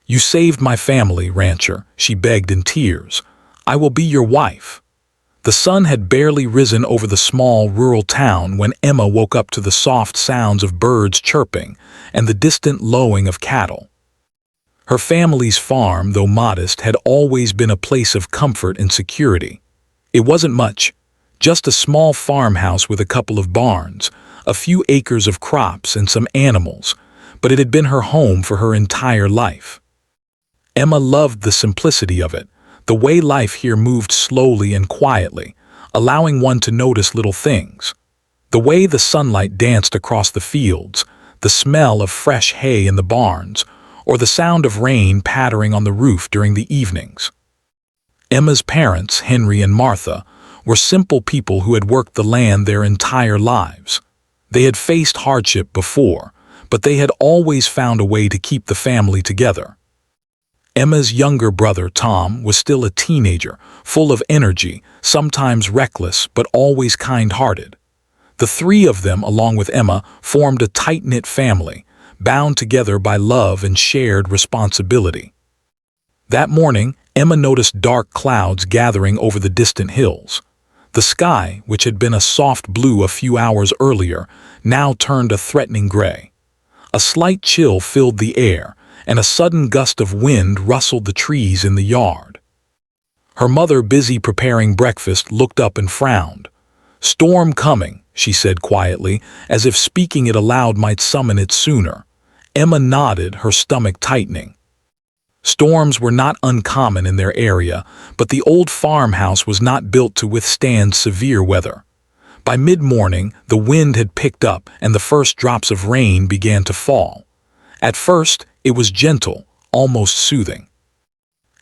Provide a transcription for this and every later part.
"You saved my family, rancher," she begged in tears. "I will be your wife." The sun had barely risen over the small rural town when Emma woke up to the soft sounds of birds chirping and the distant lowing of cattle. Her family's farm, though modest, had always been a place of comfort and security. It wasn't much, just a small farmhouse with a couple of barns, a few acres of crops and some animals, but it had been her home for her entire life. Emma loved the simplicity of it, the way life here moved slowly and quietly, allowing one to notice little things. The way the sunlight danced across the fields, the smell of fresh hay in the barns, or the sound of rain pattering on the roof during the evenings. Emma's parents, Henry and Martha, were simple people who had worked the land their entire lives. They had faced hardship before, but they had always found a way to keep the family together. Emma's younger brother, Tom, was still a teenager, full of energy, sometimes reckless but always kind-hearted. The three of them, along with Emma, formed a tight-knit family, bound together by love and shared responsibility. That morning, Emma noticed dark clouds gathering over the distant hills. The sky, which had been a soft blue a few hours earlier, now turned a threatening gray. A slight chill filled the air, and a sudden gust of wind rustled the trees in the yard. Her mother, busy preparing breakfast, looked up and frowned. "Storm coming," she said quietly, as if speaking it aloud might summon it sooner. Emma nodded, her stomach tightening. Storms were not uncommon in their area, but the old farmhouse was not built to withstand severe weather. By mid-morning, the wind had picked up and the first drops of rain began to fall. At first, it was gentle, almost soothing.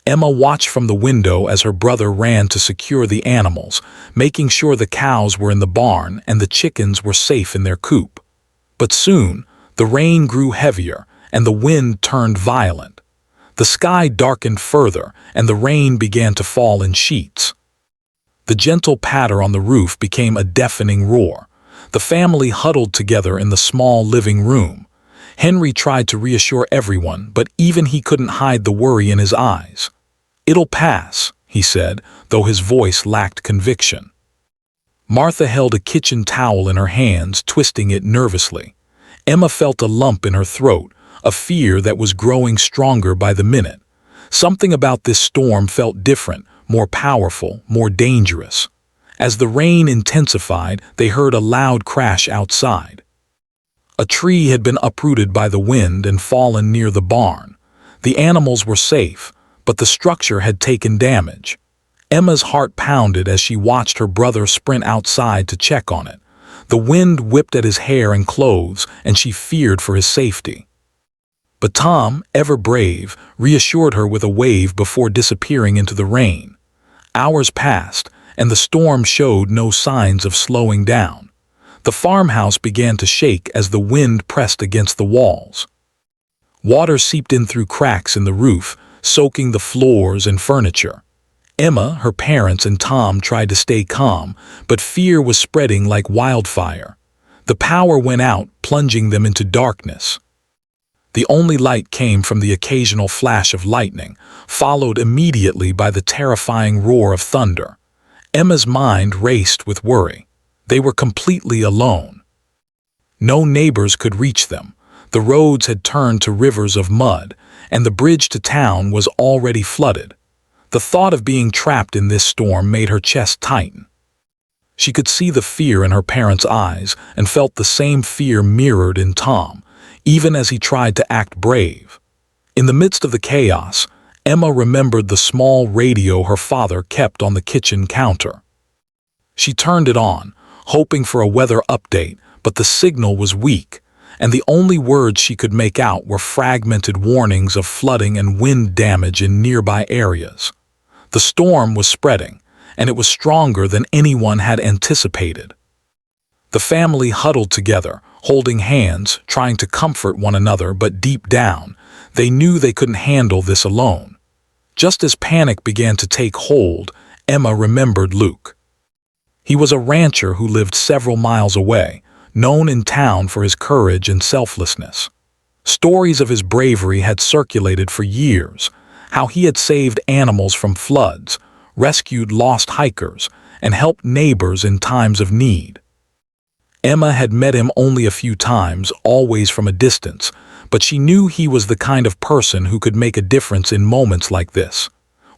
Emma watched from the window as her brother ran to secure the animals, making sure the cows were in the barn and the chickens were safe in their coop. But soon, the rain grew heavier and the wind turned violent. The sky darkened further and the rain began to fall in sheets. The gentle patter on the roof became a deafening roar. The family huddled together in the small living room. Henry tried to reassure everyone, but even he couldn't hide the worry in his eyes. "It'll pass," he said, though his voice lacked conviction. Martha held a kitchen towel in her hands, twisting it nervously. Emma felt a lump in her throat, a fear that was growing stronger by the minute. Something about this storm felt different, more powerful, more dangerous. As the rain intensified, they heard a loud crash outside. A tree had been uprooted by the wind and fallen near the barn. The animals were safe, but the structure had taken damage. Emma's heart pounded as she watched her brother sprint outside to check on it. The wind whipped at his hair and clothes, and she feared for his safety. But Tom, ever brave, reassured her with a wave before disappearing into the rain. Hours passed, and the storm showed no signs of slowing down. The farmhouse began to shake as the wind pressed against the walls. Water seeped in through cracks in the roof, soaking the floors and furniture. Emma, her parents, and Tom tried to stay calm, but fear was spreading like wildfire. The power went out, plunging them into darkness. The only light came from the occasional flash of lightning, followed immediately by the terrifying roar of thunder. Emma's mind raced with worry. They were completely alone. No neighbors could reach them. The roads had turned to rivers of mud, and the bridge to town was already flooded. The thought of being trapped in this storm made her chest tighten. She could see the fear in her parents' eyes and felt the same fear mirrored in Tom, even as he tried to act brave. In the midst of the chaos, Emma remembered the small radio her father kept on the kitchen counter. She turned it on, hoping for a weather update, but the signal was weak, and the only words she could make out were fragmented warnings of flooding and wind damage in nearby areas. The storm was spreading, and it was stronger than anyone had anticipated. The family huddled together, holding hands, trying to comfort one another, but deep down, they knew they couldn't handle this alone. Just as panic began to take hold, Emma remembered Luke. He was a rancher who lived several miles away, known in town for his courage and selflessness. Stories of his bravery had circulated for years, how he had saved animals from floods, rescued lost hikers, and helped neighbors in times of need. Emma had met him only a few times, always from a distance, but she knew he was the kind of person who could make a difference in moments like this.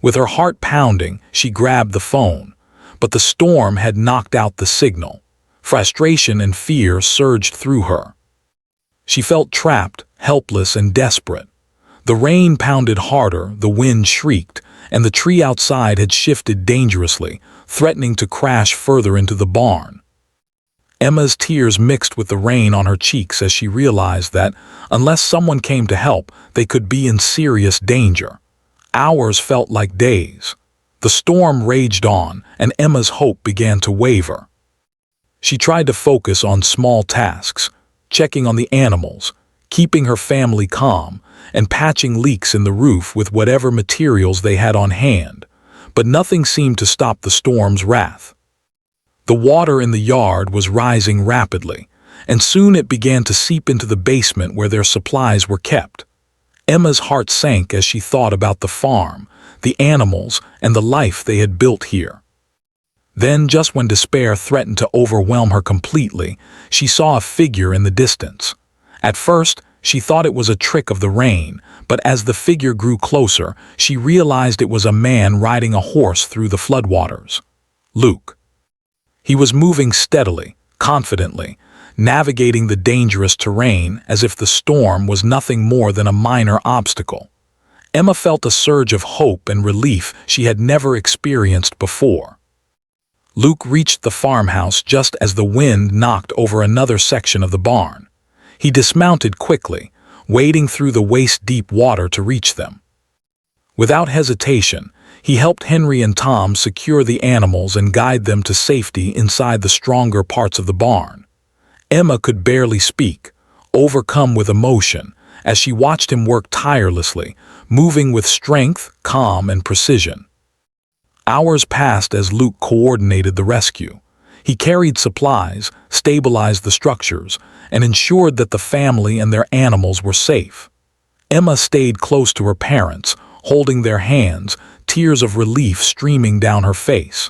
With her heart pounding, she grabbed the phone, but the storm had knocked out the signal. Frustration and fear surged through her. She felt trapped, helpless, and desperate. The rain pounded harder, the wind shrieked, and the tree outside had shifted dangerously, threatening to crash further into the barn. Emma's tears mixed with the rain on her cheeks as she realized that, unless someone came to help, they could be in serious danger. Hours felt like days. The storm raged on, and Emma's hope began to waver. She tried to focus on small tasks, checking on the animals, keeping her family calm, and patching leaks in the roof with whatever materials they had on hand, but nothing seemed to stop the storm's wrath. The water in the yard was rising rapidly, and soon it began to seep into the basement where their supplies were kept. Emma's heart sank as she thought about the farm, the animals, and the life they had built here. Then, just when despair threatened to overwhelm her completely, she saw a figure in the distance. At first, she thought it was a trick of the rain, but as the figure grew closer, she realized it was a man riding a horse through the floodwaters. Luke. He was moving steadily, confidently, navigating the dangerous terrain as if the storm was nothing more than a minor obstacle. Emma felt a surge of hope and relief she had never experienced before. Luke reached the farmhouse just as the wind knocked over another section of the barn. He dismounted quickly, wading through the waist-deep water to reach them. Without hesitation, he helped Henry and Tom secure the animals and guide them to safety inside the stronger parts of the barn. Emma could barely speak, overcome with emotion, as she watched him work tirelessly, moving with strength, calm, and precision. Hours passed as Luke coordinated the rescue. He carried supplies, stabilized the structures, and ensured that the family and their animals were safe. Emma stayed close to her parents, holding their hands, tears of relief streaming down her face.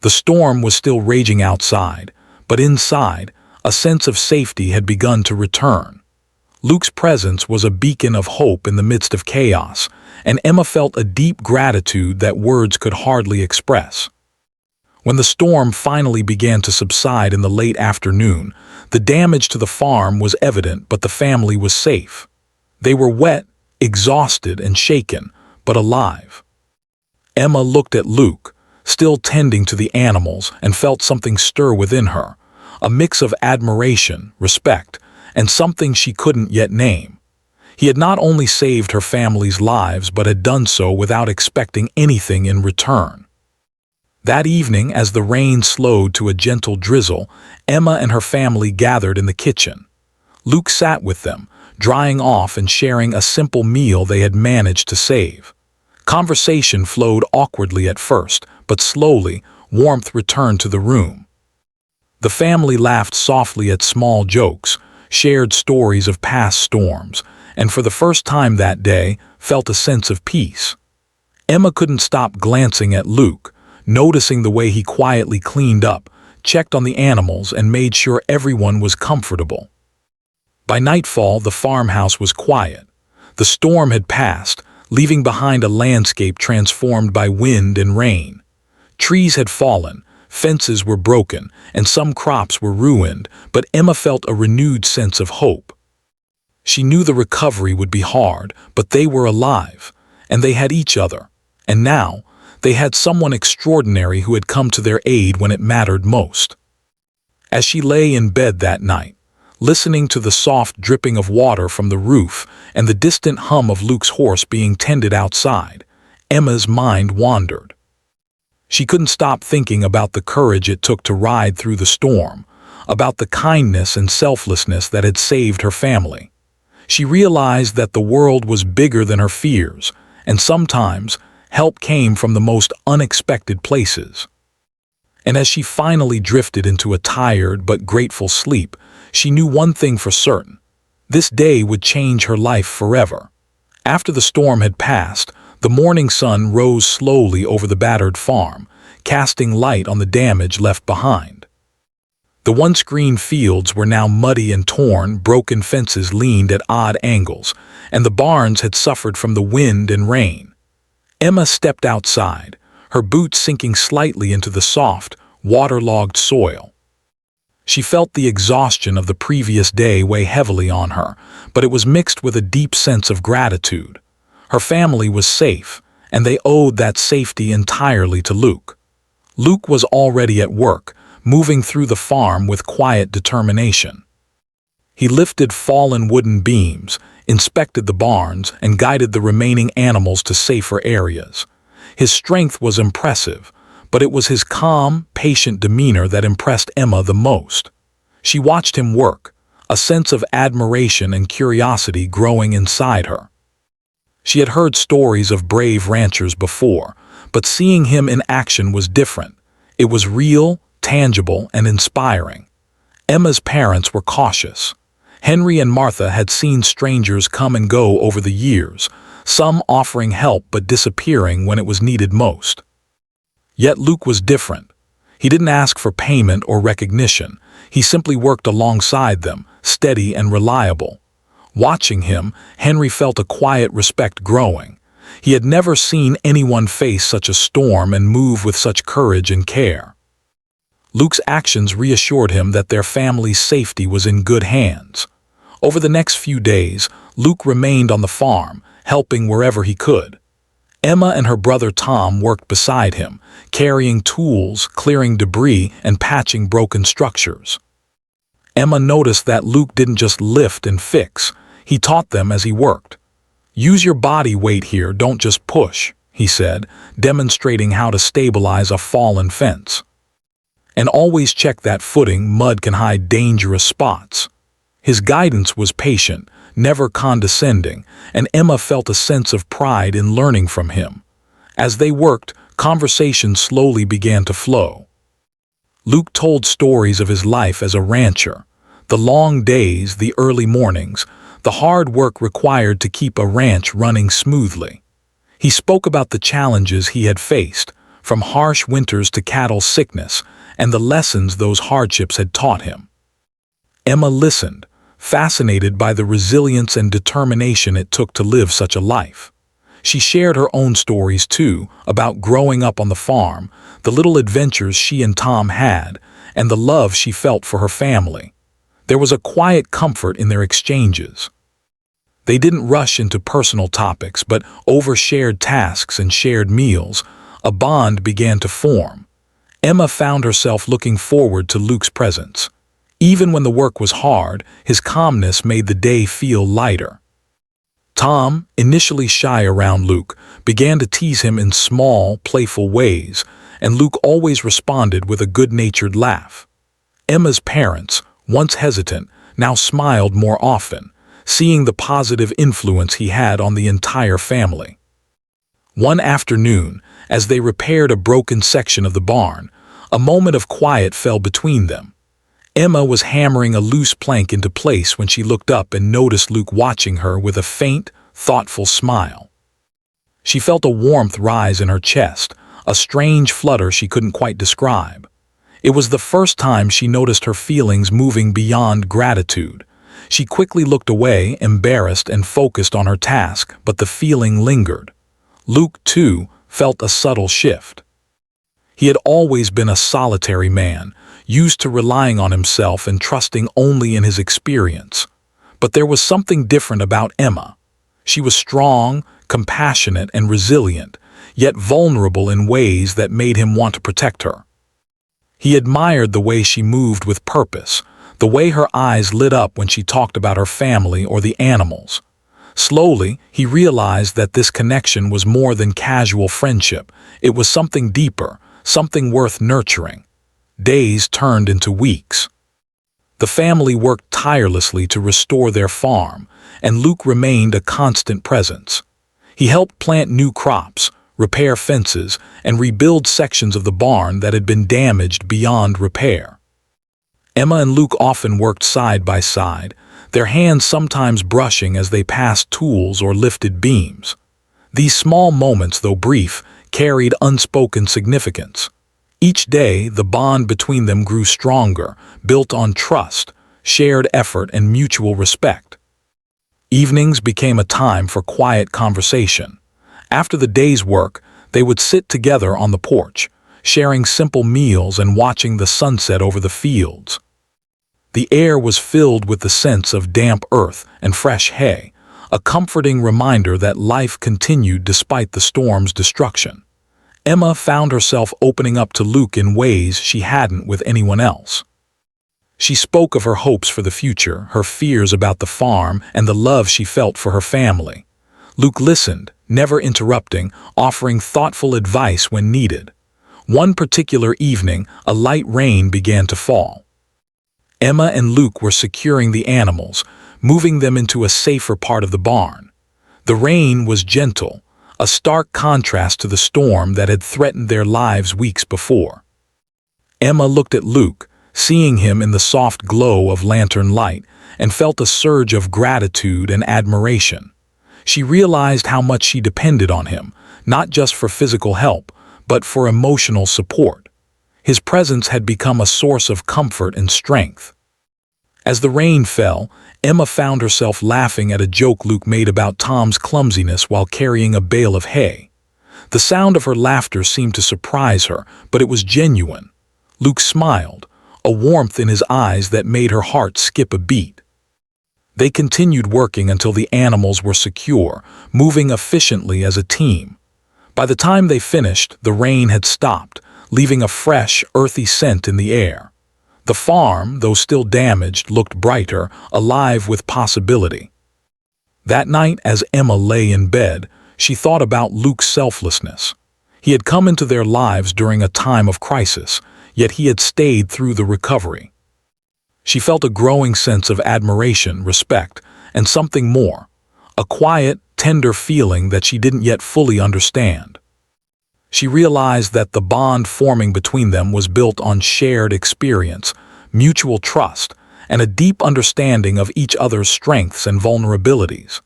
The storm was still raging outside, but inside, a sense of safety had begun to return. Luke's presence was a beacon of hope in the midst of chaos, and Emma felt a deep gratitude that words could hardly express. When the storm finally began to subside in the late afternoon, the damage to the farm was evident, but the family was safe. They were wet, exhausted, and shaken, but alive. Emma looked at Luke, still tending to the animals, and felt something stir within her, a mix of admiration, respect, and something she couldn't yet name. He had not only saved her family's lives, but had done so without expecting anything in return. That evening, as the rain slowed to a gentle drizzle, Emma and her family gathered in the kitchen. Luke sat with them, drying off and sharing a simple meal they had managed to save. Conversation flowed awkwardly at first, but slowly, warmth returned to the room. The family laughed softly at small jokes, shared stories of past storms, and for the first time that day, felt a sense of peace. Emma couldn't stop glancing at Luke, noticing the way he quietly cleaned up, checked on the animals, and made sure everyone was comfortable. By nightfall, the farmhouse was quiet. The storm had passed, leaving behind a landscape transformed by wind and rain. Trees had fallen, fences were broken, and some crops were ruined, but Emma felt a renewed sense of hope. She knew the recovery would be hard, but they were alive, and they had each other, and now, they had someone extraordinary who had come to their aid when it mattered most. As she lay in bed that night, listening to the soft dripping of water from the roof and the distant hum of Luke's horse being tended outside, Emma's mind wandered. She couldn't stop thinking about the courage it took to ride through the storm, about the kindness and selflessness that had saved her family. She realized that the world was bigger than her fears, and sometimes help came from the most unexpected places. And as she finally drifted into a tired but grateful sleep, she knew one thing for certain. This day would change her life forever. After the storm had passed, the morning sun rose slowly over the battered farm, casting light on the damage left behind. The once green fields were now muddy and torn, broken fences leaned at odd angles, and the barns had suffered from the wind and rain. Emma stepped outside, her boots sinking slightly into the soft, waterlogged soil. She felt the exhaustion of the previous day weigh heavily on her, but it was mixed with a deep sense of gratitude. Her family was safe, and they owed that safety entirely to Luke. Luke was already at work, moving through the farm with quiet determination. He lifted fallen wooden beams, inspected the barns, and guided the remaining animals to safer areas. His strength was impressive, but it was his calm, patient demeanor that impressed Emma the most. She watched him work, a sense of admiration and curiosity growing inside her. She had heard stories of brave ranchers before, but seeing him in action was different. It was real, tangible, and inspiring. Emma's parents were cautious. Henry and Martha had seen strangers come and go over the years, some offering help but disappearing when it was needed most. Yet Luke was different. He didn't ask for payment or recognition. He simply worked alongside them, steady and reliable. Watching him, Henry felt a quiet respect growing. He had never seen anyone face such a storm and move with such courage and care. Luke's actions reassured him that their family's safety was in good hands. Over the next few days, Luke remained on the farm, helping wherever he could. Emma and her brother Tom worked beside him, carrying tools, clearing debris, and patching broken structures. Emma noticed that Luke didn't just lift and fix, he taught them as he worked. "Use your body weight here, don't just push," he said, demonstrating how to stabilize a fallen fence. "And always check that footing, mud can hide dangerous spots." His guidance was patient, never condescending, and Emma felt a sense of pride in learning from him. As they worked, conversation slowly began to flow. Luke told stories of his life as a rancher, the long days, the early mornings, the hard work required to keep a ranch running smoothly. He spoke about the challenges he had faced, from harsh winters to cattle sickness, and the lessons those hardships had taught him. Emma listened, fascinated by the resilience and determination it took to live such a life. She shared her own stories too, about growing up on the farm, the little adventures she and Tom had, and the love she felt for her family. There was a quiet comfort in their exchanges. They didn't rush into personal topics, but over shared tasks and shared meals, a bond began to form. Emma found herself looking forward to Luke's presence. Even when the work was hard, his calmness made the day feel lighter. Tom, initially shy around Luke, began to tease him in small, playful ways, and Luke always responded with a good-natured laugh. Emma's parents, once hesitant, now smiled more often, seeing the positive influence he had on the entire family. One afternoon, as they repaired a broken section of the barn, a moment of quiet fell between them. Emma was hammering a loose plank into place when she looked up and noticed Luke watching her with a faint, thoughtful smile. She felt a warmth rise in her chest, a strange flutter she couldn't quite describe. It was the first time she noticed her feelings moving beyond gratitude. She quickly looked away, embarrassed and focused on her task, but the feeling lingered. Luke, too, felt a subtle shift. He had always been a solitary man, used to relying on himself and trusting only in his experience. But there was something different about Emma. She was strong, compassionate, and resilient, yet vulnerable in ways that made him want to protect her. He admired the way she moved with purpose, the way her eyes lit up when she talked about her family or the animals. Slowly, he realized that this connection was more than casual friendship. It was something deeper, something worth nurturing. Days turned into weeks. The family worked tirelessly to restore their farm, and Luke remained a constant presence. He helped plant new crops, repair fences, and rebuild sections of the barn that had been damaged beyond repair. Emma and Luke often worked side by side, their hands sometimes brushing as they passed tools or lifted beams. These small moments, though brief, carried unspoken significance. Each day, the bond between them grew stronger, built on trust, shared effort, and mutual respect. Evenings became a time for quiet conversation. After the day's work, they would sit together on the porch, sharing simple meals and watching the sunset over the fields. The air was filled with the sense of damp earth and fresh hay, a comforting reminder that life continued despite the storm's destruction. Emma found herself opening up to Luke in ways she hadn't with anyone else. She spoke of her hopes for the future, her fears about the farm, and the love she felt for her family. Luke listened, never interrupting, offering thoughtful advice when needed. One particular evening, a light rain began to fall. Emma and Luke were securing the animals, moving them into a safer part of the barn. The rain was gentle, a stark contrast to the storm that had threatened their lives weeks before. Emma looked at Luke, seeing him in the soft glow of lantern light, and felt a surge of gratitude and admiration. She realized how much she depended on him, not just for physical help, but for emotional support. His presence had become a source of comfort and strength. As the rain fell, Emma found herself laughing at a joke Luke made about Tom's clumsiness while carrying a bale of hay. The sound of her laughter seemed to surprise her, but it was genuine. Luke smiled, a warmth in his eyes that made her heart skip a beat. They continued working until the animals were secure, moving efficiently as a team. By the time they finished, the rain had stopped, leaving a fresh, earthy scent in the air. The farm, though still damaged, looked brighter, alive with possibility. That night, as Emma lay in bed, she thought about Luke's selflessness. He had come into their lives during a time of crisis, yet he had stayed through the recovery. She felt a growing sense of admiration, respect, and something more, a quiet, tender feeling that she didn't yet fully understand. She realized that the bond forming between them was built on shared experience, mutual trust, and a deep understanding of each other's strengths and vulnerabilities.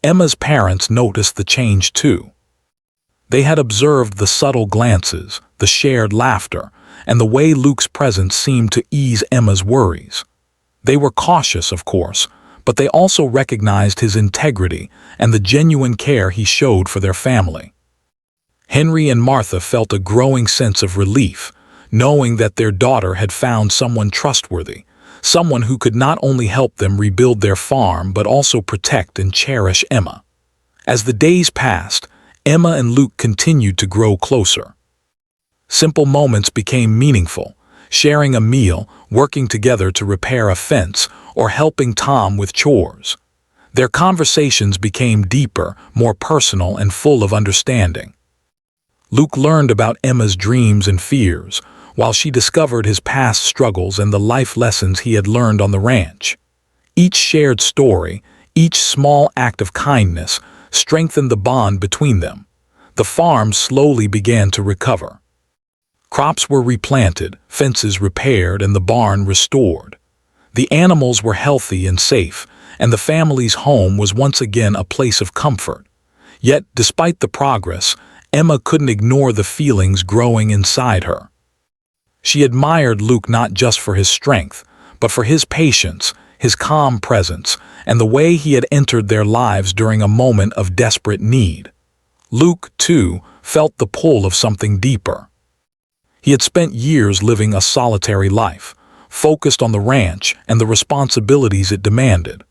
Emma's parents noticed the change too. They had observed the subtle glances, the shared laughter, and the way Luke's presence seemed to ease Emma's worries. They were cautious, of course, but they also recognized his integrity and the genuine care he showed for their family. Henry and Martha felt a growing sense of relief, knowing that their daughter had found someone trustworthy, someone who could not only help them rebuild their farm but also protect and cherish Emma. As the days passed, Emma and Luke continued to grow closer. Simple moments became meaningful, sharing a meal, working together to repair a fence, or helping Tom with chores. Their conversations became deeper, more personal, and full of understanding. Luke learned about Emma's dreams and fears, while she discovered his past struggles and the life lessons he had learned on the ranch. Each shared story, each small act of kindness, strengthened the bond between them. The farm slowly began to recover. Crops were replanted, fences repaired, and the barn restored. The animals were healthy and safe, and the family's home was once again a place of comfort. Yet, despite the progress, Emma couldn't ignore the feelings growing inside her. She admired Luke not just for his strength, but for his patience, his calm presence, and the way he had entered their lives during a moment of desperate need. Luke, too, felt the pull of something deeper. He had spent years living a solitary life, focused on the ranch and the responsibilities it demanded.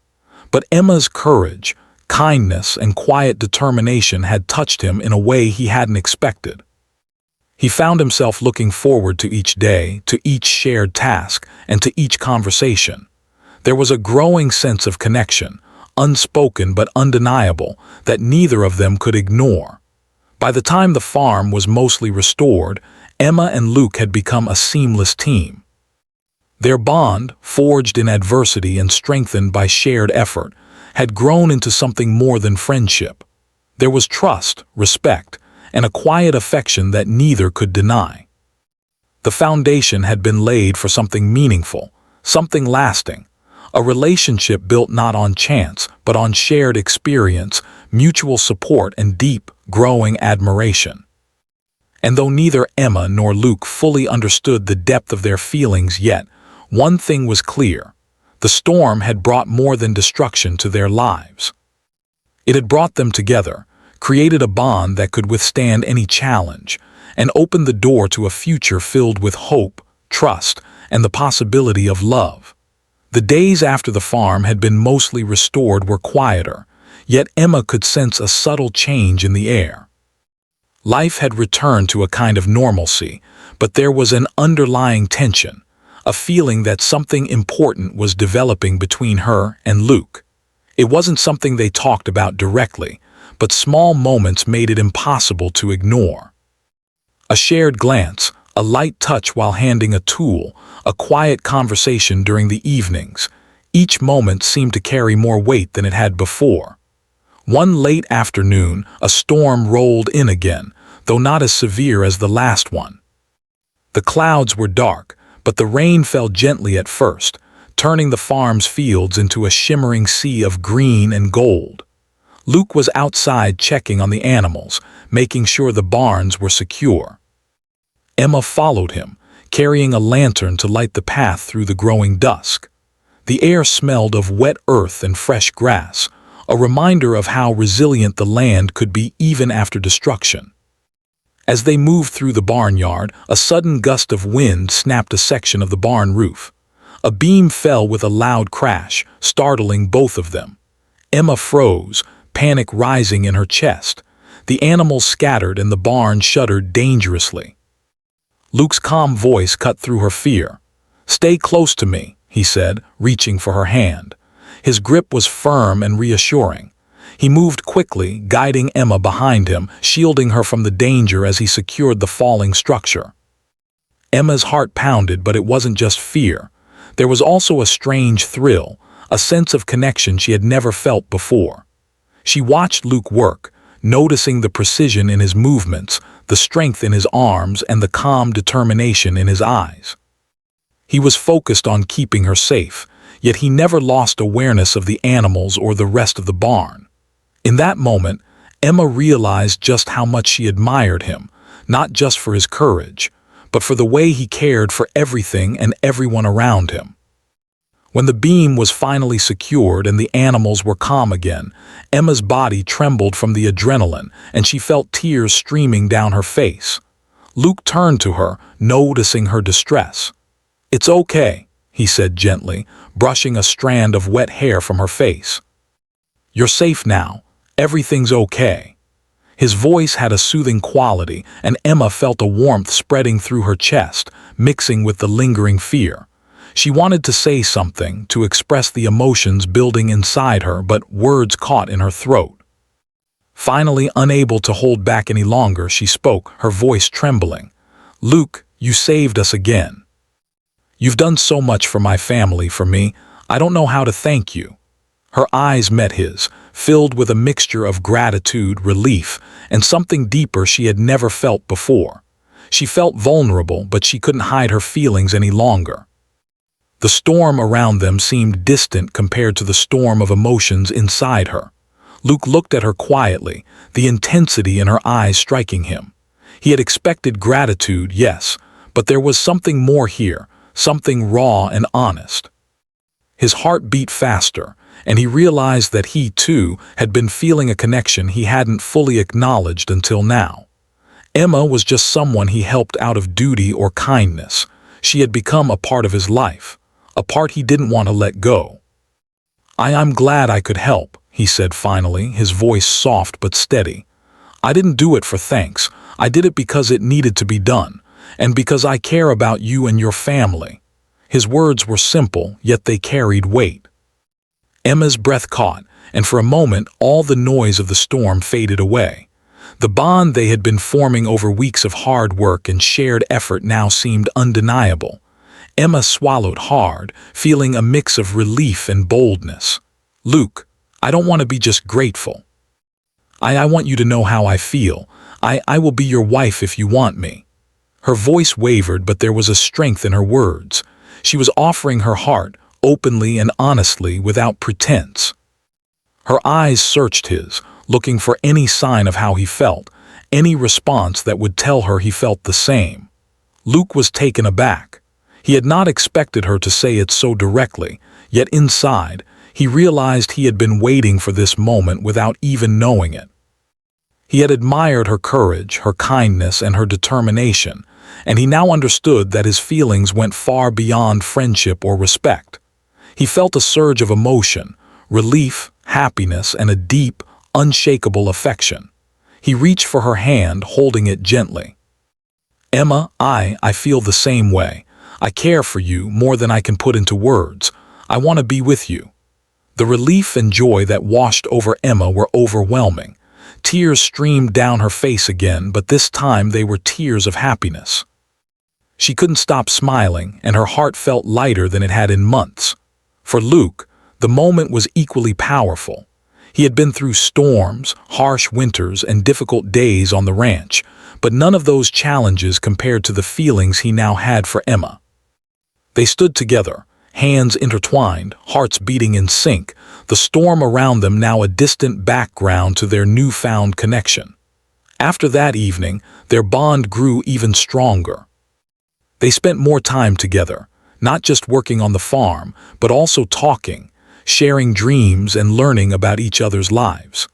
But Emma's courage, kindness, and quiet determination had touched him in a way he hadn't expected. He found himself looking forward to each day, to each shared task, and to each conversation. There was a growing sense of connection, unspoken but undeniable, that neither of them could ignore. By the time the farm was mostly restored, Emma and Luke had become a seamless team. Their bond, forged in adversity and strengthened by shared effort, had grown into something more than friendship. There was trust, respect, and a quiet affection that neither could deny. The foundation had been laid for something meaningful, something lasting, A relationship built not on chance, but on shared experience, mutual support, and deep, growing admiration. And though neither Emma nor Luke fully understood the depth of their feelings yet, one thing was clear. The storm had brought more than destruction to their lives. It had brought them together, created a bond that could withstand any challenge, and opened the door to a future filled with hope, trust, and the possibility of love. The days after the farm had been mostly restored were quieter, yet Emma could sense a subtle change in the air. Life had returned to a kind of normalcy, but there was an underlying tension, a feeling that something important was developing between her and Luke. It wasn't something they talked about directly, but small moments made it impossible to ignore. A shared glance, a light touch while handing a tool, a quiet conversation during the evenings. Each moment seemed to carry more weight than it had before. One late afternoon, a storm rolled in again, though not as severe as the last one. The clouds were dark, but the rain fell gently at first, turning the farm's fields into a shimmering sea of green and gold. Luke was outside checking on the animals, making sure the barns were secure. Emma followed him, carrying a lantern to light the path through the growing dusk. The air smelled of wet earth and fresh grass, a reminder of how resilient the land could be even after destruction. As they moved through the barnyard, a sudden gust of wind snapped a section of the barn roof. A beam fell with a loud crash, startling both of them. Emma froze, panic rising in her chest. The animals scattered and the barn shuddered dangerously. Luke's calm voice cut through her fear. "Stay close to me," he said, reaching for her hand. His grip was firm and reassuring. He moved quickly, guiding Emma behind him, shielding her from the danger as he secured the falling structure. Emma's heart pounded, but it wasn't just fear. There was also a strange thrill, a sense of connection she had never felt before. She watched Luke work, noticing the precision in his movements, the strength in his arms, and the calm determination in his eyes. He was focused on keeping her safe, yet he never lost awareness of the animals or the rest of the barn. In that moment, Emma realized just how much she admired him, not just for his courage, but for the way he cared for everything and everyone around him. When the beam was finally secured and the animals were calm again, Emma's body trembled from the adrenaline and she felt tears streaming down her face. Luke turned to her, noticing her distress. "It's okay," he said gently, brushing a strand of wet hair from her face. "You're safe now. Everything's okay." His voice had a soothing quality, and Emma felt a warmth spreading through her chest, mixing with the lingering fear. She wanted to say something, to express the emotions building inside her, but words caught in her throat. Finally, unable to hold back any longer, she spoke, her voice trembling. "Luke, you saved us again. You've done so much for my family, for me. I don't know how to thank you." Her eyes met his, filled with a mixture of gratitude, relief, and something deeper she had never felt before. She felt vulnerable, but she couldn't hide her feelings any longer. The storm around them seemed distant compared to the storm of emotions inside her. Luke looked at her quietly, the intensity in her eyes striking him. He had expected gratitude, yes, but there was something more here, something raw and honest. His heart beat faster, and he realized that he, too, had been feeling a connection he hadn't fully acknowledged until now. Emma was just someone he helped out of duty or kindness. She had become a part of his life, a part he didn't want to let go. I'm glad I could help," he said finally, his voice soft but steady. "I didn't do it for thanks. I did it because it needed to be done, and because I care about you and your family." His words were simple, yet they carried weight. Emma's breath caught, and for a moment all the noise of the storm faded away. The bond they had been forming over weeks of hard work and shared effort now seemed undeniable. Emma swallowed hard, feeling a mix of relief and boldness. "Luke, I don't want to be just grateful. I want you to know how I feel. I will be your wife if you want me." Her voice wavered, but there was a strength in her words. She was offering her heart, openly and honestly without pretense. Her eyes searched his, looking for any sign of how he felt, any response that would tell her he felt the same. Luke was taken aback. He had not expected her to say it so directly, yet inside, he realized he had been waiting for this moment without even knowing it. He had admired her courage, her kindness, and her determination, and he now understood that his feelings went far beyond friendship or respect. He felt a surge of emotion, relief, happiness, and a deep, unshakable affection. He reached for her hand, holding it gently. "Emma, I feel the same way. I care for you more than I can put into words. I want to be with you." The relief and joy that washed over Emma were overwhelming. Tears streamed down her face again, but this time they were tears of happiness. She couldn't stop smiling, and her heart felt lighter than it had in months. For Luke, the moment was equally powerful. He had been through storms, harsh winters, and difficult days on the ranch, but none of those challenges compared to the feelings he now had for Emma. They stood together, hands intertwined, hearts beating in sync, the storm around them now a distant background to their newfound connection. After that evening, their bond grew even stronger. They spent more time together, not just working on the farm, but also talking, sharing dreams and learning about each other's lives.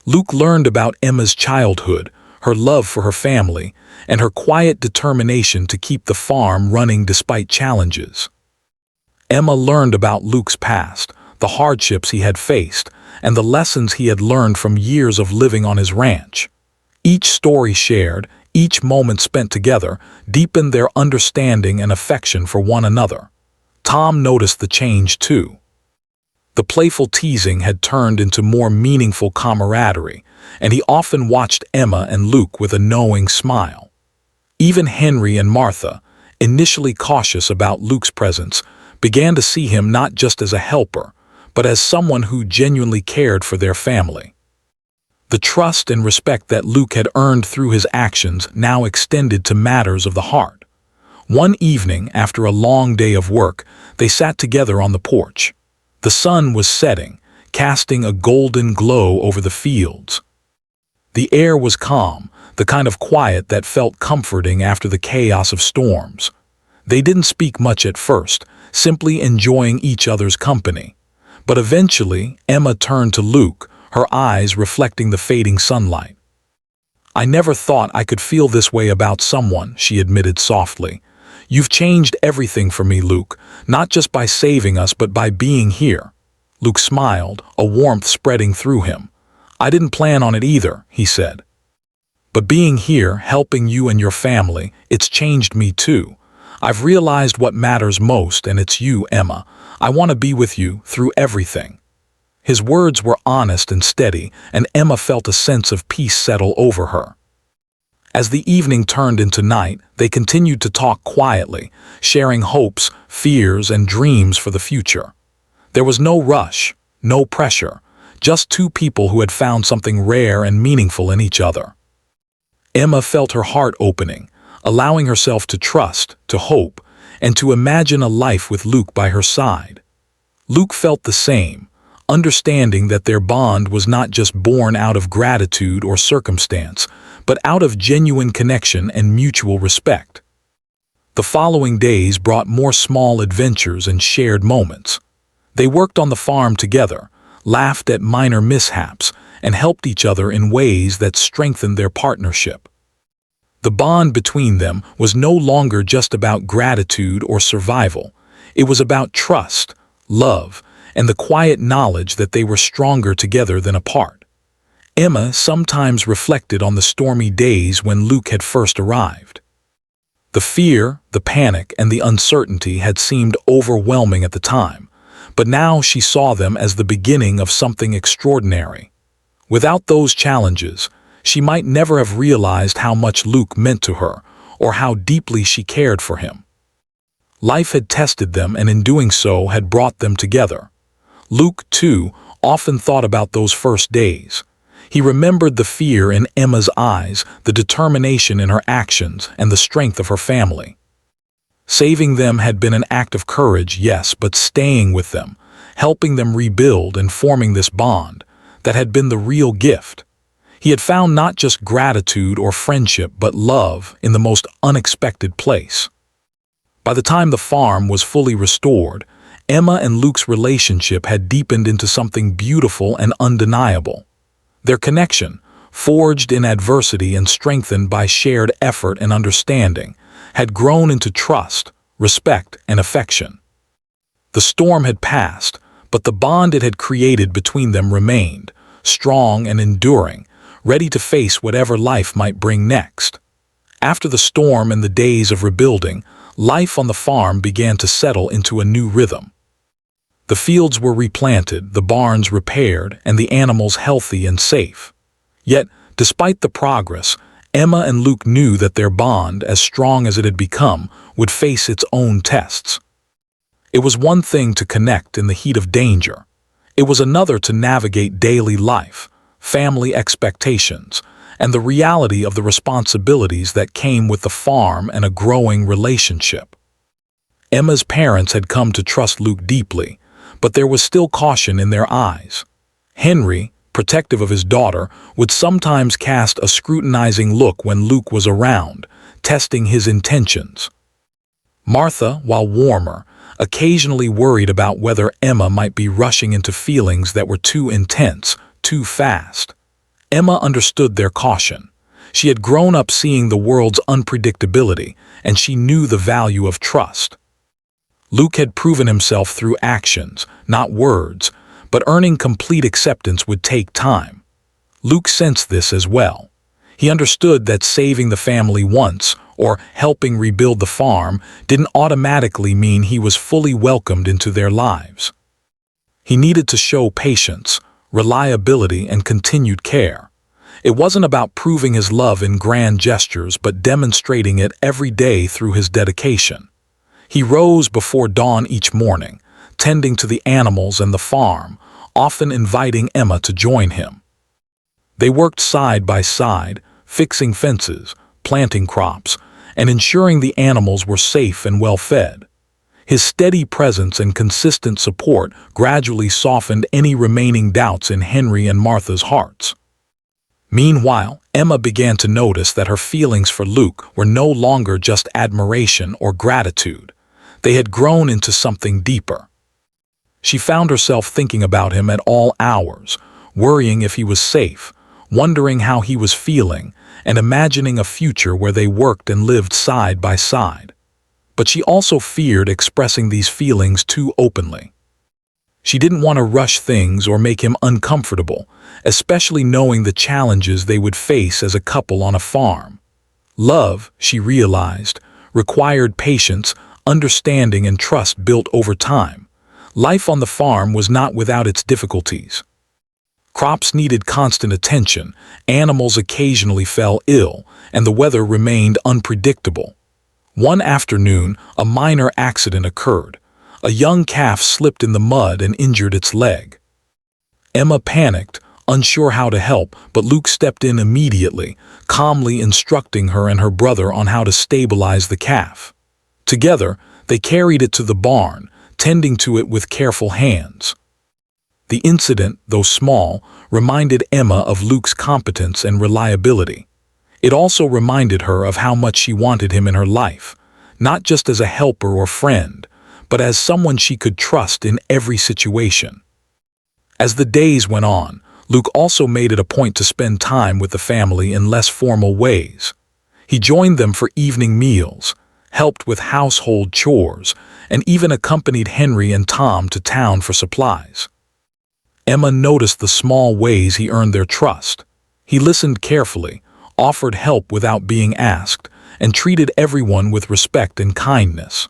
Luke learned about Emma's childhood, her love for her family, and her quiet determination to keep the farm running despite challenges. Emma learned about Luke's past, the hardships he had faced, and the lessons he had learned from years of living on his ranch. Each story shared, each moment spent together, deepened their understanding and affection for one another. Tom noticed the change too. The playful teasing had turned into more meaningful camaraderie, and he often watched Emma and Luke with a knowing smile. Even Henry and Martha, initially cautious about Luke's presence, began to see him not just as a helper, but as someone who genuinely cared for their family. The trust and respect that Luke had earned through his actions now extended to matters of the heart. One evening, after a long day of work, they sat together on the porch. The sun was setting, casting a golden glow over the fields. The air was calm, the kind of quiet that felt comforting after the chaos of storms. They didn't speak much at first, simply enjoying each other's company. But eventually, Emma turned to Luke, her eyes reflecting the fading sunlight. "I never thought I could feel this way about someone," she admitted softly. "You've changed everything for me, Luke, not just by saving us but by being here." Luke smiled, a warmth spreading through him. "I didn't plan on it either," he said. "But being here, helping you and your family, it's changed me too. I've realized what matters most, and it's you, Emma. I want to be with you through everything." His words were honest and steady, and Emma felt a sense of peace settle over her. As the evening turned into night, they continued to talk quietly, sharing hopes, fears, and dreams for the future. There was no rush, no pressure, just two people who had found something rare and meaningful in each other. Emma felt her heart opening, allowing herself to trust, to hope, and to imagine a life with Luke by her side. Luke felt the same, understanding that their bond was not just born out of gratitude or circumstance, but out of genuine connection and mutual respect. The following days brought more small adventures and shared moments. They worked on the farm together, laughed at minor mishaps, and helped each other in ways that strengthened their partnership. The bond between them was no longer just about gratitude or survival. It was about trust, love, and the quiet knowledge that they were stronger together than apart. Emma sometimes reflected on the stormy days when Luke had first arrived. The fear, the panic, and the uncertainty had seemed overwhelming at the time, but now she saw them as the beginning of something extraordinary. Without those challenges, she might never have realized how much Luke meant to her, or how deeply she cared for him. Life had tested them, and in doing so had brought them together. Luke, too, often thought about those first days. He remembered the fear in Emma's eyes, the determination in her actions, and the strength of her family. Saving them had been an act of courage, yes, but staying with them, helping them rebuild and forming this bond, that had been the real gift. He had found not just gratitude or friendship, but love in the most unexpected place. By the time the farm was fully restored, Emma and Luke's relationship had deepened into something beautiful and undeniable. Their connection, forged in adversity and strengthened by shared effort and understanding, had grown into trust, respect, and affection. The storm had passed, but the bond it had created between them remained, strong and enduring, ready to face whatever life might bring next. After the storm and the days of rebuilding, life on the farm began to settle into a new rhythm. The fields were replanted, the barns repaired, and the animals healthy and safe. Yet, despite the progress, Emma and Luke knew that their bond, as strong as it had become, would face its own tests. It was one thing to connect in the heat of danger. It was another to navigate daily life, family expectations, and the reality of the responsibilities that came with the farm and a growing relationship. Emma's parents had come to trust Luke deeply, but there was still caution in their eyes. Henry, protective of his daughter, would sometimes cast a scrutinizing look when Luke was around, testing his intentions. Martha, while warmer, occasionally worried about whether Emma might be rushing into feelings that were too intense, too fast. Emma understood their caution. She had grown up seeing the world's unpredictability, and she knew the value of trust. Luke had proven himself through actions, not words, but earning complete acceptance would take time. Luke sensed this as well. He understood that saving the family once, or helping rebuild the farm, didn't automatically mean he was fully welcomed into their lives. He needed to show patience, reliability, and continued care. It wasn't about proving his love in grand gestures, but demonstrating it every day through his dedication. He rose before dawn each morning, tending to the animals and the farm, often inviting Emma to join him. They worked side by side, fixing fences, planting crops, and ensuring the animals were safe and well fed. His steady presence and consistent support gradually softened any remaining doubts in Henry and Martha's hearts. Meanwhile, Emma began to notice that her feelings for Luke were no longer just admiration or gratitude. They had grown into something deeper. She found herself thinking about him at all hours, worrying if he was safe, wondering how he was feeling, and imagining a future where they worked and lived side by side. But she also feared expressing these feelings too openly. She didn't want to rush things or make him uncomfortable, especially knowing the challenges they would face as a couple on a farm. Love, she realized, required patience, understanding, and trust built over time. Life on the farm was not without its difficulties. Crops needed constant attention, animals occasionally fell ill, and the weather remained unpredictable. One afternoon, a minor accident occurred. A young calf slipped in the mud and injured its leg. Emma panicked, unsure how to help, but Luke stepped in immediately, calmly instructing her and her brother on how to stabilize the calf. Together, they carried it to the barn, tending to it with careful hands. The incident, though small, reminded Emma of Luke's competence and reliability. It also reminded her of how much she wanted him in her life, not just as a helper or friend, but as someone she could trust in every situation. As the days went on, Luke also made it a point to spend time with the family in less formal ways. He joined them for evening meals, helped with household chores, and even accompanied Henry and Tom to town for supplies. Emma noticed the small ways he earned their trust. He listened carefully, offered help without being asked, and treated everyone with respect and kindness.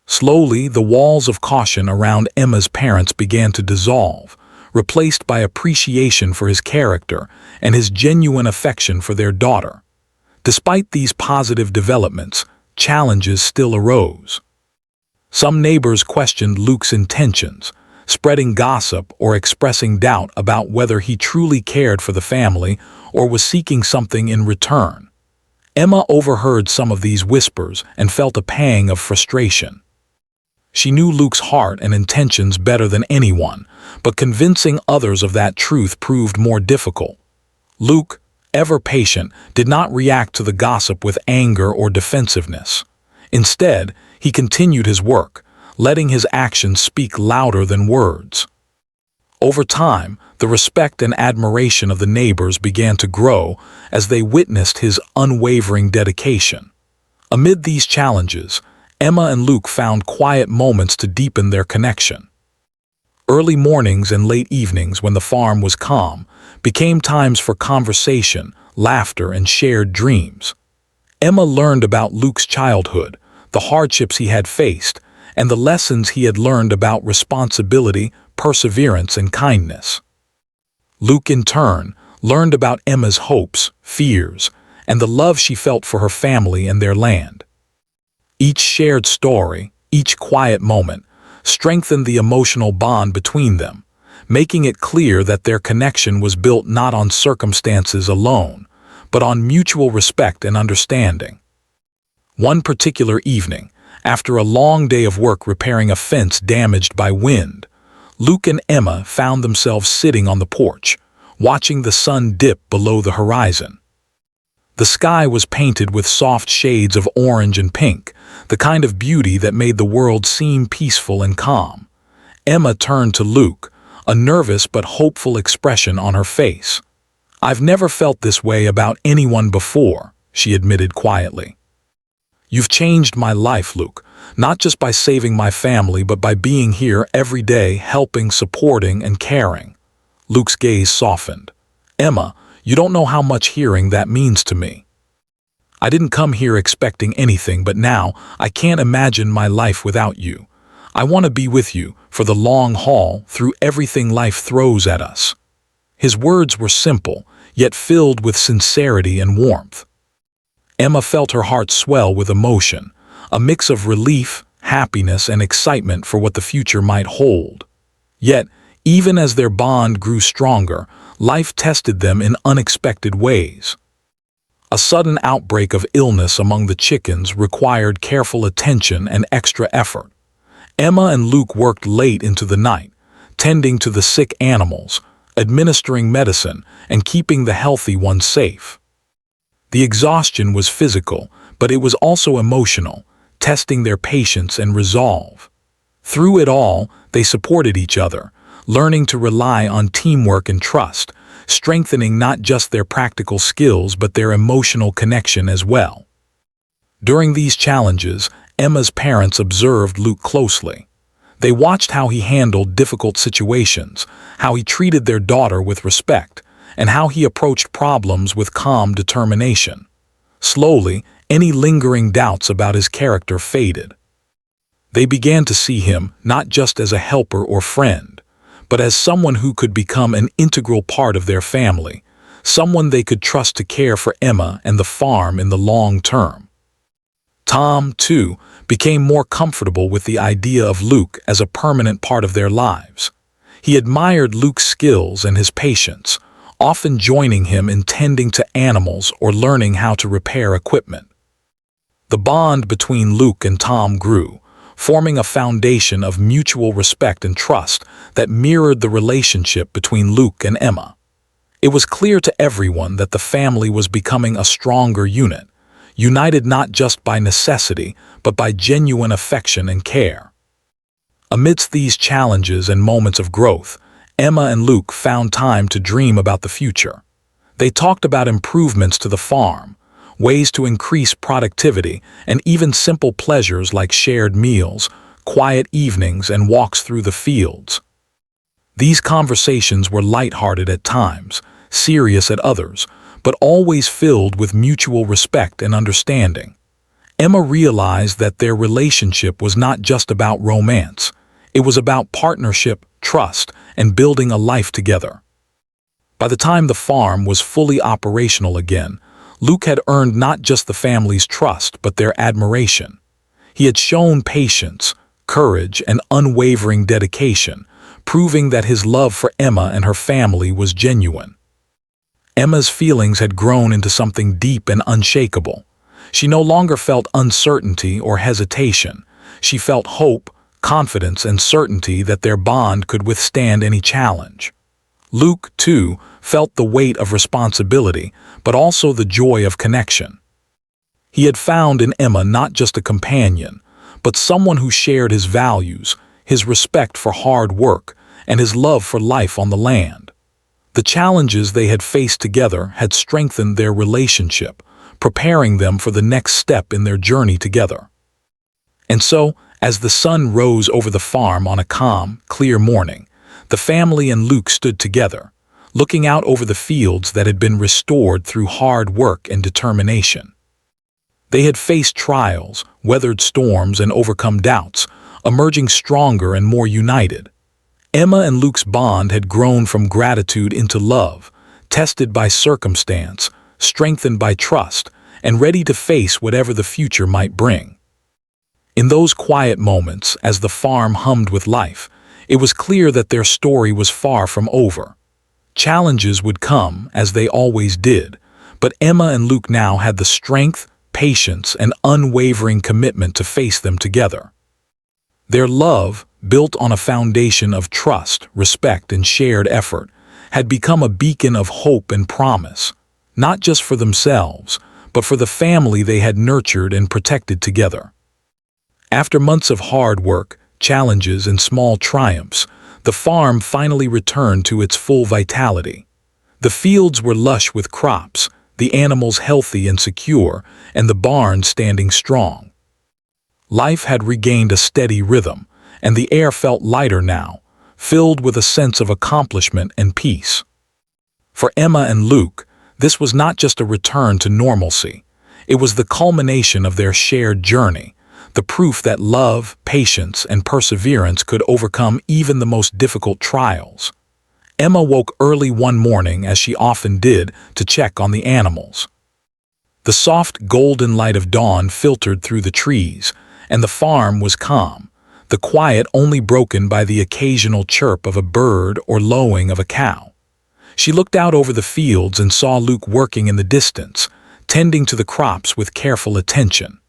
Slowly, the walls of caution around Emma's parents began to dissolve, replaced by appreciation for his character and his genuine affection for their daughter. Despite these positive developments, challenges still arose. Some neighbors questioned Luke's intentions, spreading gossip or expressing doubt about whether he truly cared for the family or was seeking something in return. Emma overheard some of these whispers and felt a pang of frustration. She knew Luke's heart and intentions better than anyone, but convincing others of that truth proved more difficult. Luke, ever patient, did not react to the gossip with anger or defensiveness. Instead, he continued his work, letting his actions speak louder than words. Over time, the respect and admiration of the neighbors began to grow as they witnessed his unwavering dedication. Amid these challenges, Emma and Luke found quiet moments to deepen their connection. Early mornings and late evenings, when the farm was calm, became times for conversation, laughter, and shared dreams. Emma learned about Luke's childhood, the hardships he had faced, and the lessons he had learned about responsibility, perseverance, and kindness. Luke, in turn, learned about Emma's hopes, fears, and the love she felt for her family and their land. Each shared story, each quiet moment, strengthened the emotional bond between them, making it clear that their connection was built not on circumstances alone, but on mutual respect and understanding. One particular evening, after a long day of work repairing a fence damaged by wind, Luke and Emma found themselves sitting on the porch, watching the sun dip below the horizon. The sky was painted with soft shades of orange and pink, the kind of beauty that made the world seem peaceful and calm. Emma turned to Luke, a nervous but hopeful expression on her face. "I've never felt this way about anyone before," she admitted quietly. "You've changed my life, Luke, not just by saving my family, but by being here every day, helping, supporting, and caring." Luke's gaze softened. "Emma, you don't know how much hearing that means to me. I didn't come here expecting anything, but now I can't imagine my life without you. I want to be with you for the long haul through everything life throws at us." His words were simple, yet filled with sincerity and warmth. Emma felt her heart swell with emotion, a mix of relief, happiness, and excitement for what the future might hold. Yet, even as their bond grew stronger, life tested them in unexpected ways. A sudden outbreak of illness among the chickens required careful attention and extra effort. Emma and Luke worked late into the night, tending to the sick animals, administering medicine, and keeping the healthy ones safe. The exhaustion was physical, but it was also emotional, testing their patience and resolve. Through it all, they supported each other, learning to rely on teamwork and trust, strengthening not just their practical skills but their emotional connection as well. During these challenges, Emma's parents observed Luke closely. They watched how he handled difficult situations, how he treated their daughter with respect, and how he approached problems with calm determination. Slowly, any lingering doubts about his character faded. They began to see him not just as a helper or friend, but as someone who could become an integral part of their family, someone they could trust to care for Emma and the farm in the long term. Tom, too, became more comfortable with the idea of Luke as a permanent part of their lives. He admired Luke's skills and his patience, often joining him in tending to animals or learning how to repair equipment. The bond between Luke and Tom grew, forming a foundation of mutual respect and trust that mirrored the relationship between Luke and Emma. It was clear to everyone that the family was becoming a stronger unit, united not just by necessity, but by genuine affection and care. Amidst these challenges and moments of growth, Emma and Luke found time to dream about the future. They talked about improvements to the farm, ways to increase productivity, and even simple pleasures like shared meals, quiet evenings, and walks through the fields. These conversations were lighthearted at times, serious at others, but always filled with mutual respect and understanding. Emma realized that their relationship was not just about romance. It was about partnership, trust, and building a life together. By the time the farm was fully operational again, Luke had earned not just the family's trust but their admiration. He had shown patience, courage, and unwavering dedication, proving that his love for Emma and her family was genuine. Emma's feelings had grown into something deep and unshakable. She no longer felt uncertainty or hesitation. She felt hope, confidence, and certainty that their bond could withstand any challenge. Luke, too, felt the weight of responsibility, but also the joy of connection. He had found in Emma not just a companion, but someone who shared his values, his respect for hard work, and his love for life on the land. The challenges they had faced together had strengthened their relationship, preparing them for the next step in their journey together. And so, as the sun rose over the farm on a calm, clear morning, the family and Luke stood together, looking out over the fields that had been restored through hard work and determination. They had faced trials, weathered storms, and overcome doubts, emerging stronger and more united. Emma and Luke's bond had grown from gratitude into love, tested by circumstance, strengthened by trust, and ready to face whatever the future might bring. In those quiet moments, as the farm hummed with life, it was clear that their story was far from over. Challenges would come, as they always did, but Emma and Luke now had the strength, patience, and unwavering commitment to face them together. Their love, built on a foundation of trust, respect, and shared effort, had become a beacon of hope and promise, not just for themselves, but for the family they had nurtured and protected together. After months of hard work, challenges, and small triumphs, the farm finally returned to its full vitality. The fields were lush with crops, the animals healthy and secure, and the barn standing strong. Life had regained a steady rhythm, and the air felt lighter now, filled with a sense of accomplishment and peace. For Emma and Luke, this was not just a return to normalcy. It was the culmination of their shared journey, the proof that love, patience, and perseverance could overcome even the most difficult trials. Emma woke early one morning, as she often did, to check on the animals. The soft golden light of dawn filtered through the trees, and the farm was calm, the quiet only broken by the occasional chirp of a bird or lowing of a cow. She looked out over the fields and saw Luke working in the distance, tending to the crops with careful attention.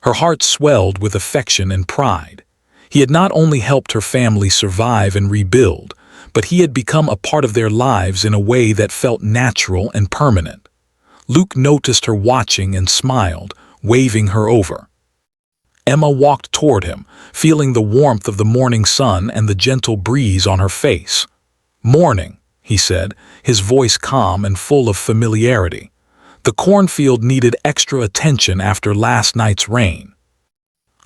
Her heart swelled with affection and pride. He had not only helped her family survive and rebuild, but he had become a part of their lives in a way that felt natural and permanent. Luke noticed her watching and smiled, waving her over. Emma walked toward him, feeling the warmth of the morning sun and the gentle breeze on her face. "Morning," he said, his voice calm and full of familiarity. "The cornfield needed extra attention after last night's rain."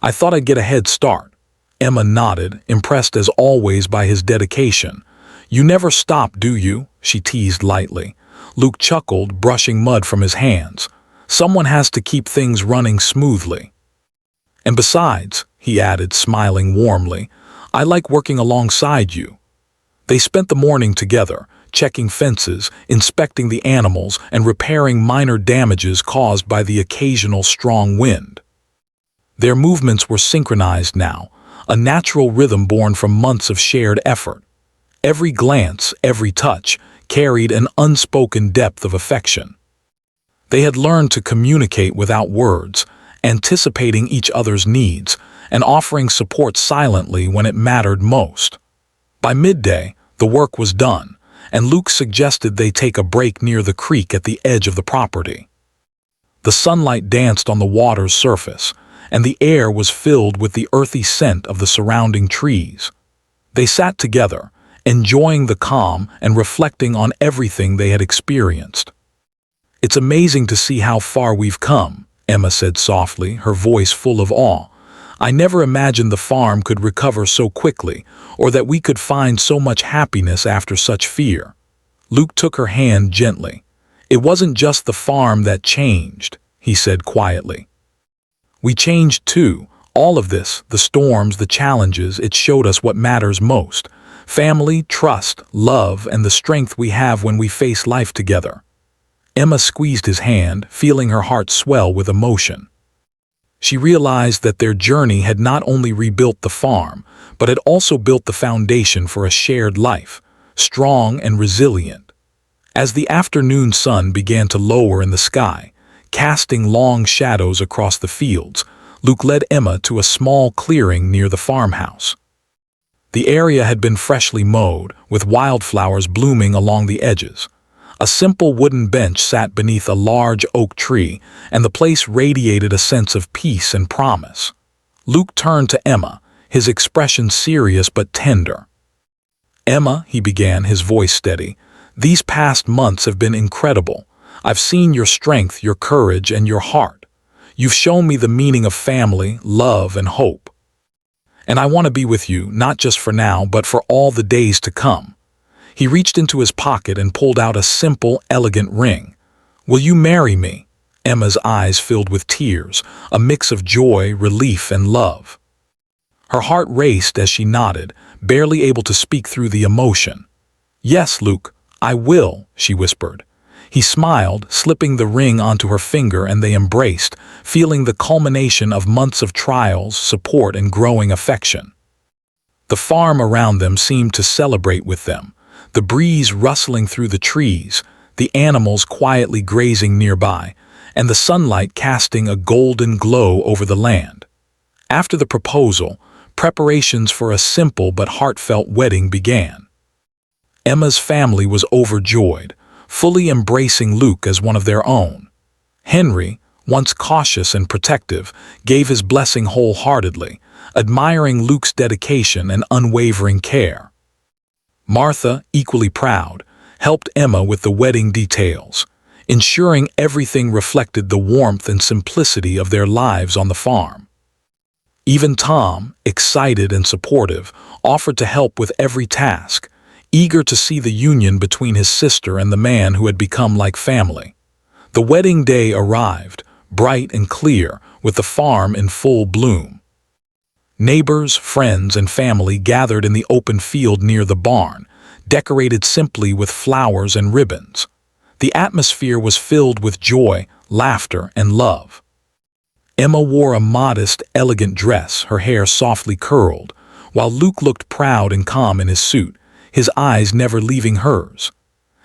"I thought I'd get a head start." Emma nodded, impressed as always by his dedication. "You never stop, do you?" she teased lightly. Luke chuckled, brushing mud from his hands. "Someone has to keep things running smoothly." "And besides," he added, smiling warmly, "I like working alongside you." They spent the morning together, checking fences, inspecting the animals, and repairing minor damages caused by the occasional strong wind. Their movements were synchronized now, a natural rhythm born from months of shared effort. Every glance, every touch, carried an unspoken depth of affection. They had learned to communicate without words, anticipating each other's needs, and offering support silently when it mattered most. By midday, the work was done, and Luke suggested they take a break near the creek at the edge of the property. The sunlight danced on the water's surface, and the air was filled with the earthy scent of the surrounding trees. They sat together, enjoying the calm and reflecting on everything they had experienced. "It's amazing to see how far we've come," Emma said softly, her voice full of awe. "I never imagined the farm could recover so quickly, or that we could find so much happiness after such fear." Luke took her hand gently. "It wasn't just the farm that changed," he said quietly. "We changed too. All of this, the storms, the challenges, it showed us what matters most. Family, trust, love, and the strength we have when we face life together." Emma squeezed his hand, feeling her heart swell with emotion. She realized that their journey had not only rebuilt the farm, but had also built the foundation for a shared life, strong and resilient. As the afternoon sun began to lower in the sky, casting long shadows across the fields, Luke led Emma to a small clearing near the farmhouse. The area had been freshly mowed, with wildflowers blooming along the edges. A simple wooden bench sat beneath a large oak tree, and the place radiated a sense of peace and promise. Luke turned to Emma, his expression serious but tender. "Emma," he began, his voice steady, "these past months have been incredible. I've seen your strength, your courage, and your heart. You've shown me the meaning of family, love, and hope. And I want to be with you, not just for now, but for all the days to come." He reached into his pocket and pulled out a simple, elegant ring. "Will you marry me?" Emma's eyes filled with tears, a mix of joy, relief, and love. Her heart raced as she nodded, barely able to speak through the emotion. "Yes, Luke, I will," she whispered. He smiled, slipping the ring onto her finger, and they embraced, feeling the culmination of months of trials, support, and growing affection. The farm around them seemed to celebrate with them, the breeze rustling through the trees, the animals quietly grazing nearby, and the sunlight casting a golden glow over the land. After the proposal, preparations for a simple but heartfelt wedding began. Emma's family was overjoyed, fully embracing Luke as one of their own. Henry, once cautious and protective, gave his blessing wholeheartedly, admiring Luke's dedication and unwavering care. Martha, equally proud, helped Emma with the wedding details, ensuring everything reflected the warmth and simplicity of their lives on the farm. Even Tom, excited and supportive, offered to help with every task, eager to see the union between his sister and the man who had become like family. The wedding day arrived, bright and clear, with the farm in full bloom. Neighbors, friends, and family gathered in the open field near the barn, decorated simply with flowers and ribbons. The atmosphere was filled with joy, laughter, and love. Emma wore a modest, elegant dress, her hair softly curled, while Luke looked proud and calm in his suit, his eyes never leaving hers.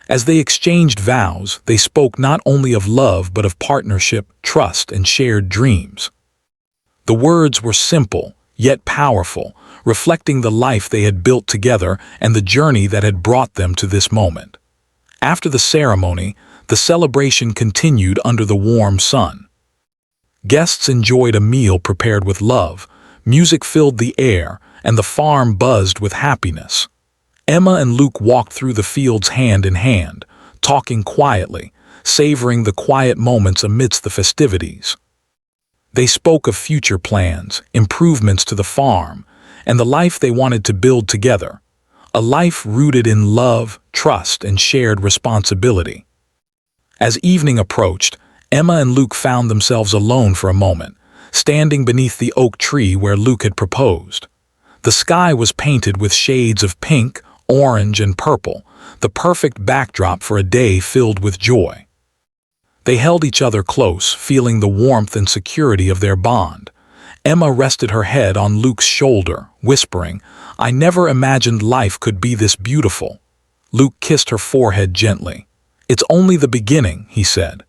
As they exchanged vows, they spoke not only of love but of partnership, trust, and shared dreams. The words were simple, yet powerful, reflecting the life they had built together and the journey that had brought them to this moment. After the ceremony, the celebration continued under the warm sun. Guests enjoyed a meal prepared with love, music filled the air, and the farm buzzed with happiness. Emma and Luke walked through the fields hand in hand, talking quietly, savoring the quiet moments amidst the festivities. They spoke of future plans, improvements to the farm, and the life they wanted to build together, a life rooted in love, trust, and shared responsibility. As evening approached, Emma and Luke found themselves alone for a moment, standing beneath the oak tree where Luke had proposed. The sky was painted with shades of pink, orange, and purple, the perfect backdrop for a day filled with joy. They held each other close, feeling the warmth and security of their bond. Emma rested her head on Luke's shoulder, whispering, "I never imagined life could be this beautiful." Luke kissed her forehead gently. "It's only the beginning," he said.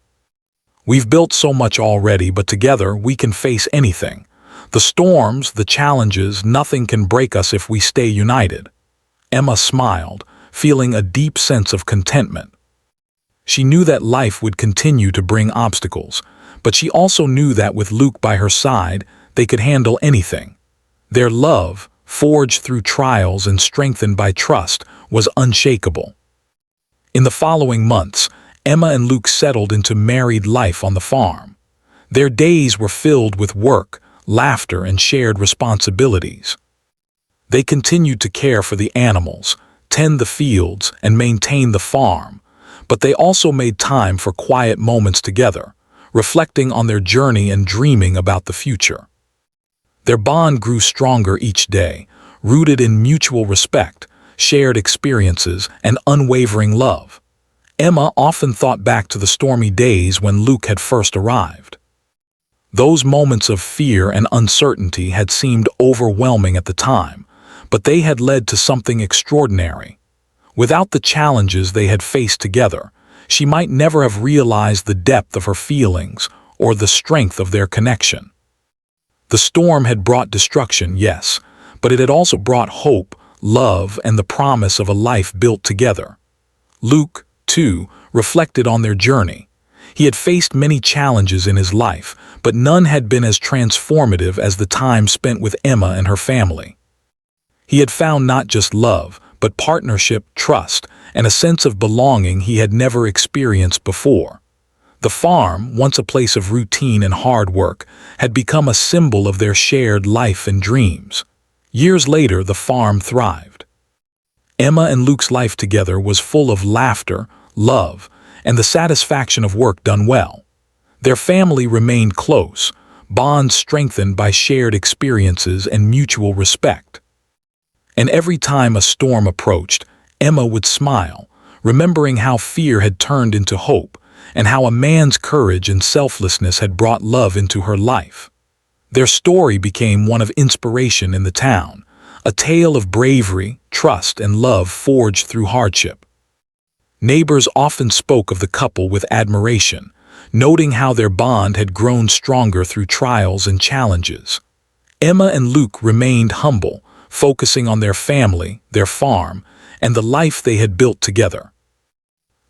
"We've built so much already, but together we can face anything. The storms, the challenges, nothing can break us if we stay united." Emma smiled, feeling a deep sense of contentment. She knew that life would continue to bring obstacles, but she also knew that with Luke by her side, they could handle anything. Their love, forged through trials and strengthened by trust, was unshakable. In the following months, Emma and Luke settled into married life on the farm. Their days were filled with work, laughter, and shared responsibilities. They continued to care for the animals, tend the fields, and maintain the farm, but they also made time for quiet moments together, reflecting on their journey and dreaming about the future. Their bond grew stronger each day, rooted in mutual respect, shared experiences, and unwavering love. Emma often thought back to the stormy days when Luke had first arrived. Those moments of fear and uncertainty had seemed overwhelming at the time, but they had led to something extraordinary. Without the challenges they had faced together, she might never have realized the depth of her feelings or the strength of their connection. The storm had brought destruction, yes, but it had also brought hope, love, and the promise of a life built together. Luke, too, reflected on their journey. He had faced many challenges in his life, but none had been as transformative as the time spent with Emma and her family. He had found not just love, but partnership, trust, and a sense of belonging he had never experienced before. The farm, once a place of routine and hard work, had become a symbol of their shared life and dreams. Years later, the farm thrived. Emma and Luke's life together was full of laughter, love, and the satisfaction of work done well. Their family remained close, bonds strengthened by shared experiences and mutual respect. And every time a storm approached, Emma would smile, remembering how fear had turned into hope, and how a man's courage and selflessness had brought love into her life. Their story became one of inspiration in the town, a tale of bravery, trust, and love forged through hardship. Neighbors often spoke of the couple with admiration, noting how their bond had grown stronger through trials and challenges. Emma and Luke remained humble, focusing on their family, their farm, and the life they had built together.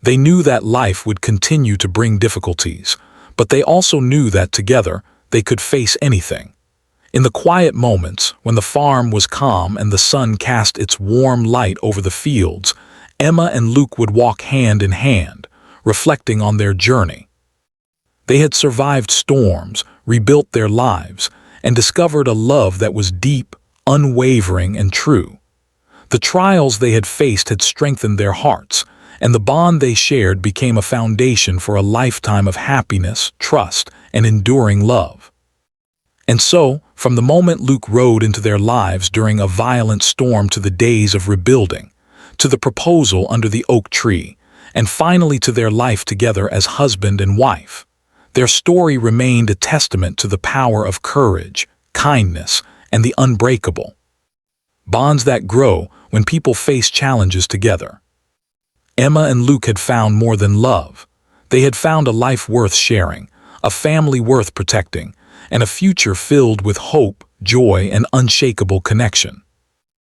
They knew that life would continue to bring difficulties, but they also knew that together they could face anything. In the quiet moments, when the farm was calm and the sun cast its warm light over the fields, Emma and Luke would walk hand in hand, reflecting on their journey. They had survived storms, rebuilt their lives, and discovered a love that was deep, unwavering, and true. The trials they had faced had strengthened their hearts, and the bond they shared became a foundation for a lifetime of happiness, trust, and enduring love. And so, from the moment Luke rode into their lives during a violent storm to the days of rebuilding, to the proposal under the oak tree, and finally to their life together as husband and wife, their story remained a testament to the power of courage, kindness, and the unbreakable. Bonds that grow when people face challenges together. Emma and Luke had found more than love. They had found a life worth sharing, a family worth protecting, and a future filled with hope, joy, and unshakable connection.